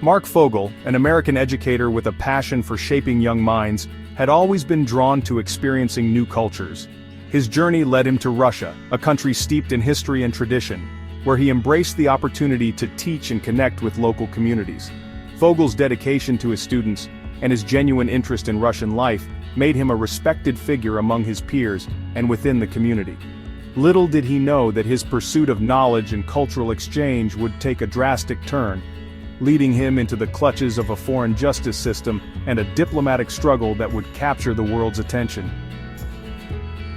Mark Fogel, an American educator with a passion for shaping young minds, had always been drawn to experiencing new cultures. His journey led him to Russia, a country steeped in history and tradition, where he embraced the opportunity to teach and connect with local communities. Fogel's dedication to his students and his genuine interest in Russian life made him a respected figure among his peers and within the community. Little did he know that his pursuit of knowledge and cultural exchange would take a drastic turn, leading him into the clutches of a foreign justice system and a diplomatic struggle that would capture the world's attention.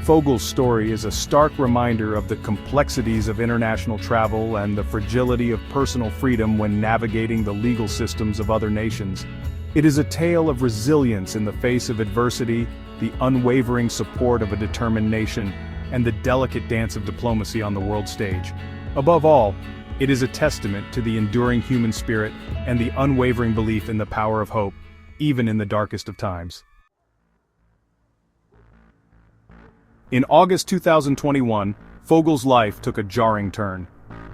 Fogel's story is a stark reminder of the complexities of international travel and the fragility of personal freedom when navigating the legal systems of other nations. It is a tale of resilience in the face of adversity, the unwavering support of a determined nation, and the delicate dance of diplomacy on the world stage. Above all, it is a testament to the enduring human spirit and the unwavering belief in the power of hope, even in the darkest of times. In August 2021, Fogel's life took a jarring turn.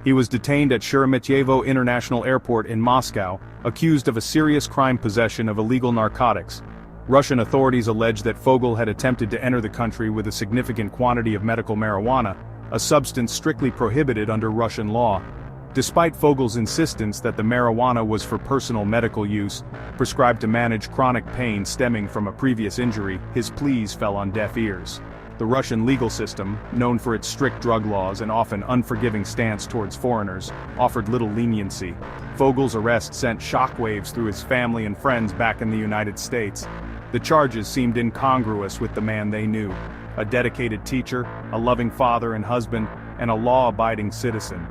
He was detained at Sheremetyevo International Airport in Moscow, accused of a serious crime: possession of illegal narcotics. Russian authorities allege that Fogel had attempted to enter the country with a significant quantity of medical marijuana, a substance strictly prohibited under Russian law. Despite Fogel's insistence that the marijuana was for personal medical use, prescribed to manage chronic pain stemming from a previous injury, his pleas fell on deaf ears. The Russian legal system, known for its strict drug laws and often unforgiving stance towards foreigners, offered little leniency. Fogel's arrest sent shockwaves through his family and friends back in the United States. The charges seemed incongruous with the man they knew: a dedicated teacher, a loving father and husband, and a law-abiding citizen.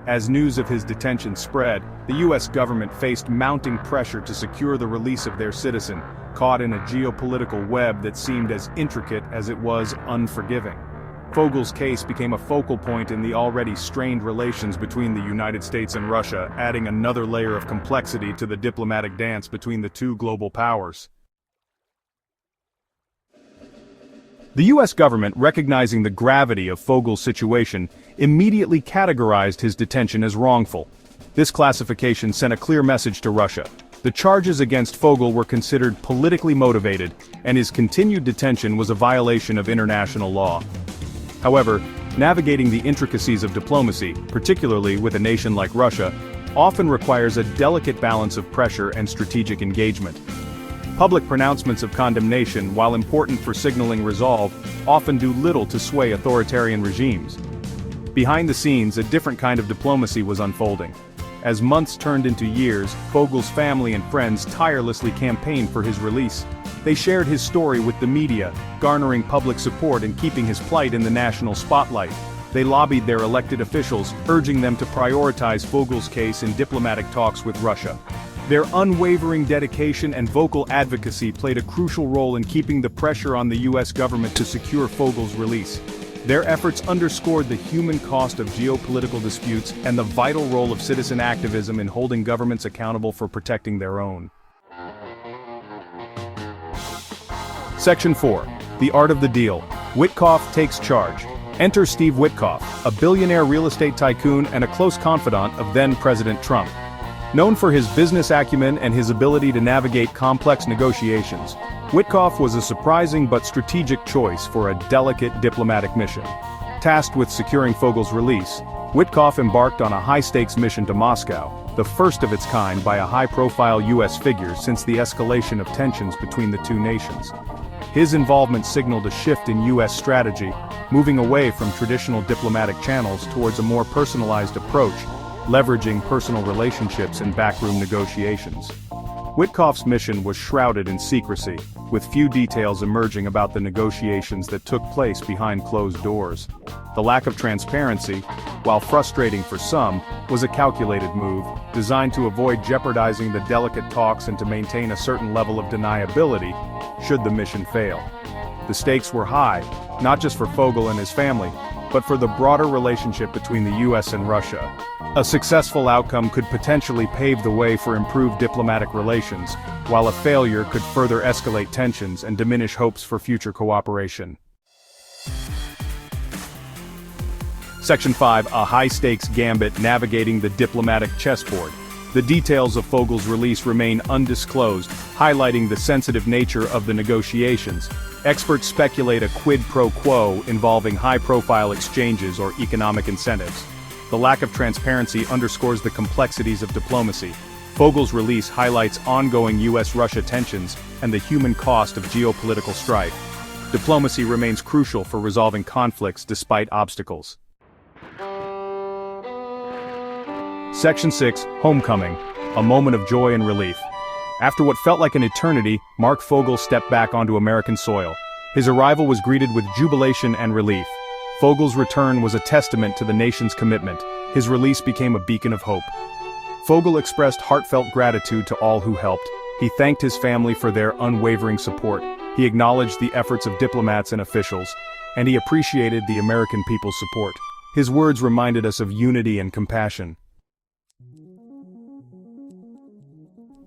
As news of his detention spread, the U.S. government faced mounting pressure to secure the release of their citizen, caught in a geopolitical web that seemed as intricate as it was unforgiving. Fogel's case became a focal point in the already strained relations between the United States and Russia, adding another layer of complexity to the diplomatic dance between the two global powers. The U.S. government, recognizing the gravity of Fogel's situation, immediately categorized his detention as wrongful. This classification sent a clear message to Russia. The charges against Fogel were considered politically motivated, and his continued detention was a violation of international law. However, navigating the intricacies of diplomacy, particularly with a nation like Russia, often requires a delicate balance of pressure and strategic engagement. Public pronouncements of condemnation, while important for signaling resolve, often do little to sway authoritarian regimes. Behind the scenes, a different kind of diplomacy was unfolding. As months turned into years, Fogel's family and friends tirelessly campaigned for his release. They shared his story with the media, garnering public support and keeping his plight in the national spotlight. They lobbied their elected officials, urging them to prioritize Fogel's case in diplomatic talks with Russia. Their unwavering dedication and vocal advocacy played a crucial role in keeping the pressure on the U.S. government to secure Fogel's release. Their efforts underscored the human cost of geopolitical disputes and the vital role of citizen activism in holding governments accountable for protecting their own. Section 4. The Art of the Deal. Witkoff takes charge. Enter Steve Witkoff, a billionaire real estate tycoon and a close confidant of then-President Trump. Known for his business acumen and his ability to navigate complex negotiations, Witkoff was a surprising but strategic choice for a delicate diplomatic mission. Tasked with securing Fogel's release, Witkoff embarked on a high-stakes mission to Moscow, the first of its kind by a high-profile U.S. figure since the escalation of tensions between the two nations. His involvement signaled a shift in U.S. strategy, moving away from traditional diplomatic channels towards a more personalized approach, leveraging personal relationships and backroom negotiations. Witkoff's mission was shrouded in secrecy, with few details emerging about the negotiations that took place behind closed doors. The lack of transparency, while frustrating for some, was a calculated move, designed to avoid jeopardizing the delicate talks and to maintain a certain level of deniability, should the mission fail. The stakes were high, not just for Fogel and his family, but for the broader relationship between the U.S. and Russia. A successful outcome could potentially pave the way for improved diplomatic relations, while a failure could further escalate tensions and diminish hopes for future cooperation. Section 5. A high-stakes gambit navigating the diplomatic chessboard. The details of Fogel's release remain undisclosed, highlighting the sensitive nature of the negotiations. Experts speculate a quid pro quo involving high-profile exchanges or economic incentives. The lack of transparency underscores the complexities of diplomacy. Fogel's release highlights ongoing US-Russia tensions and the human cost of geopolitical strife. Diplomacy remains crucial for resolving conflicts despite obstacles. Section 6, Homecoming, a moment of joy and relief. After what felt like an eternity, Mark Fogel stepped back onto American soil. His arrival was greeted with jubilation and relief. Fogel's return was a testament to the nation's commitment. His release became a beacon of hope. Fogel expressed heartfelt gratitude to all who helped. He thanked his family for their unwavering support. He acknowledged the efforts of diplomats and officials, and he appreciated the American people's support. His words reminded us of unity and compassion.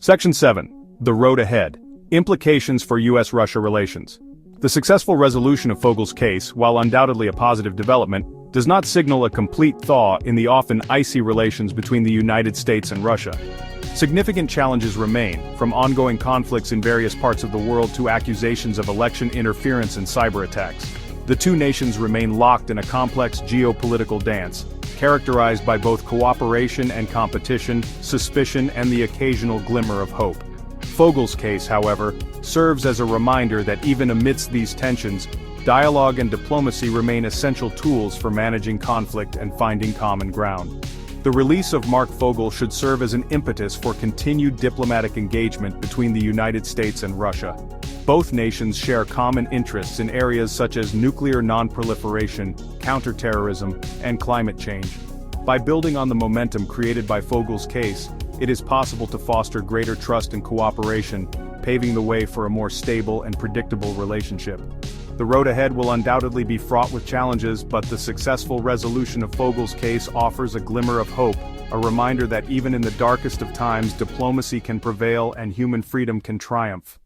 Section 7. The Road Ahead. Implications for US-Russia relations. The successful resolution of Fogel's case, while undoubtedly a positive development, does not signal a complete thaw in the often icy relations between the United States and Russia. Significant challenges remain, from ongoing conflicts in various parts of the world to accusations of election interference and cyber attacks. The two nations remain locked in a complex geopolitical dance, characterized by both cooperation and competition, suspicion and the occasional glimmer of hope. Fogel's case, however, serves as a reminder that even amidst these tensions, dialogue and diplomacy remain essential tools for managing conflict and finding common ground. The release of Mark Fogel should serve as an impetus for continued diplomatic engagement between the United States and Russia. Both nations share common interests in areas such as nuclear non-proliferation, counterterrorism, and climate change. By building on the momentum created by Fogel's case, it is possible to foster greater trust and cooperation, paving the way for a more stable and predictable relationship. The road ahead will undoubtedly be fraught with challenges, but the successful resolution of Fogel's case offers a glimmer of hope, a reminder that even in the darkest of times, diplomacy can prevail and human freedom can triumph.